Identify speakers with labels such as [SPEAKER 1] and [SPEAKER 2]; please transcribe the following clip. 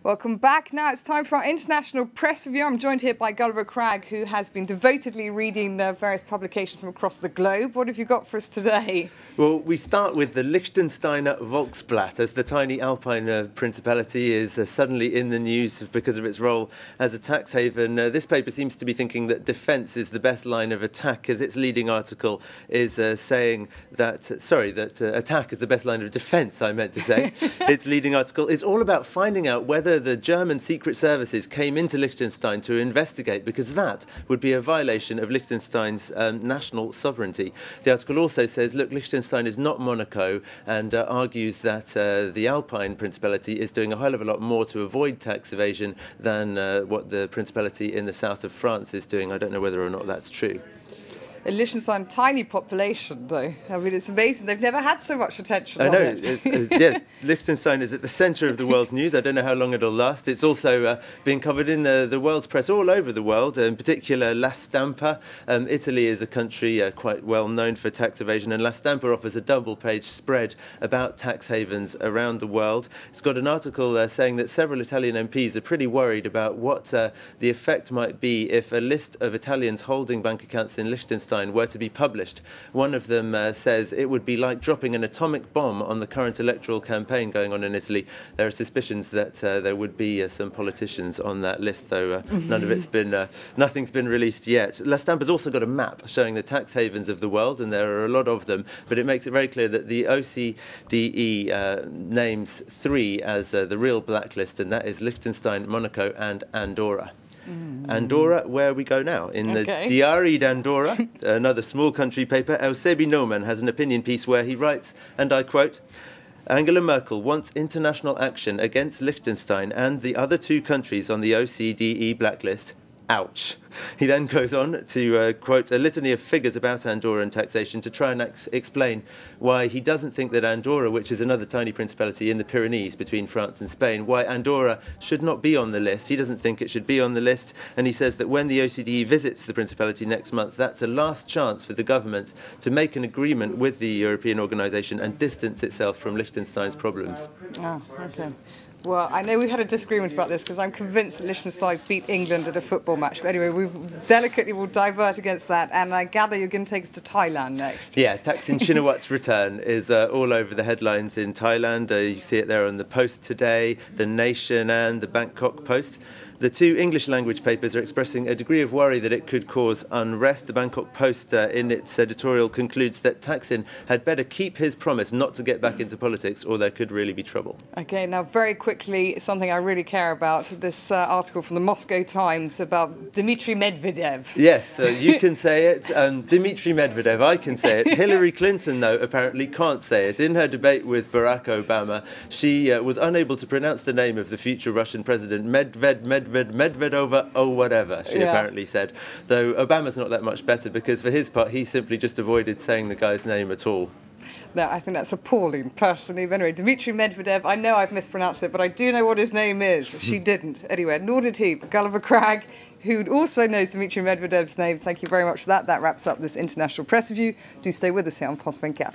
[SPEAKER 1] Welcome back. Now it's time for our international press review. I'm joined here by Gulliver Cragg, who has been devotedly reading the various publications from across the globe. What have you got for us today?
[SPEAKER 2] Well, we start with the Liechtensteiner Volksblatt, as the tiny Alpine principality is suddenly in the news because of its role as a tax haven. This paper seems to be thinking that defence is the best line of attack, as its leading article is saying that, attack is the best line of defence, I meant to say. Its leading article is all about finding out whether the German secret services came into Liechtenstein to investigate, because that would be a violation of Liechtenstein's national sovereignty. The article also says, look, Liechtenstein is not Monaco, and argues that the Alpine Principality is doing a hell of a lot more to avoid tax evasion than what the Principality in the south of France is doing. I don't know whether or not that's true.
[SPEAKER 1] Liechtenstein, tiny population, though. I mean, it's amazing. They've never had so much attention.
[SPEAKER 2] I know. Yeah, Liechtenstein is at the centre of the world's news. I don't know how long it'll last. It's also being covered in the world's press all over the world, in particular La Stampa. Italy is a country quite well known for tax evasion, and La Stampa offers a double-page spread about tax havens around the world. It's got an article saying that several Italian MPs are pretty worried about what the effect might be if a list of Italians holding bank accounts in Liechtenstein were to be published. One of them says it would be like dropping an atomic bomb on the current electoral campaign going on in Italy. There are suspicions that there would be some politicians on that list, though nothing's been released yet. La Stampa's also got a map showing the tax havens of the world, and there are a lot of them, but it makes it very clear that the OCDE names three as the real blacklist, and that is Liechtenstein, Monaco and Andorra. Andorra, where we go now. In the Diari d'Andorra, another small country paper, Eusebi Noman has an opinion piece where he writes, and I quote, Angela Merkel wants international action against Liechtenstein and the other two countries on the OCDE blacklist. Ouch. He then goes on to quote a litany of figures about Andorra and taxation to try and explain why he doesn't think that Andorra, which is another tiny principality in the Pyrenees between France and Spain, why Andorra should not be on the list. He doesn't think it should be on the list, and he says that when the OCDE visits the principality next month, that's a last chance for the government to make an agreement with the European organisation and distance itself from Liechtenstein's problems.
[SPEAKER 1] Oh, okay. Well, I know we had a disagreement about this because I'm convinced that Liechtenstein beat England at a football match. But anyway, we delicately will divert against that. And I gather you're going to take us to Thailand next. Yeah,
[SPEAKER 2] Thaksin Shinawat's return is all over the headlines in Thailand. You see it there on the Post today, the Nation and the Bangkok Post. The two English-language papers are expressing a degree of worry that it could cause unrest. The Bangkok Post, in its editorial, concludes that Thaksin had better keep his promise not to get back into politics, or there could really be trouble.
[SPEAKER 1] OK, now very quickly, something I really care about, this article from the Moscow Times about Dmitry Medvedev.
[SPEAKER 2] Yes, you can say it. Dmitry Medvedev, I can say it. Hillary Clinton, though, apparently can't say it. In her debate with Barack Obama, she was unable to pronounce the name of the future Russian president, Medvedova, or whatever, she apparently said. Though Obama's not that much better, because for his part, he simply just avoided saying the guy's name at all.
[SPEAKER 1] No, I think that's appalling, personally. But anyway, Dmitry Medvedev, I know I've mispronounced it, but I do know what his name is. She didn't. Anyway, nor did he. But Gulliver Cragg, who also knows Dmitry Medvedev's name, thank you very much for that. That wraps up this international press review. Do stay with us here on France24.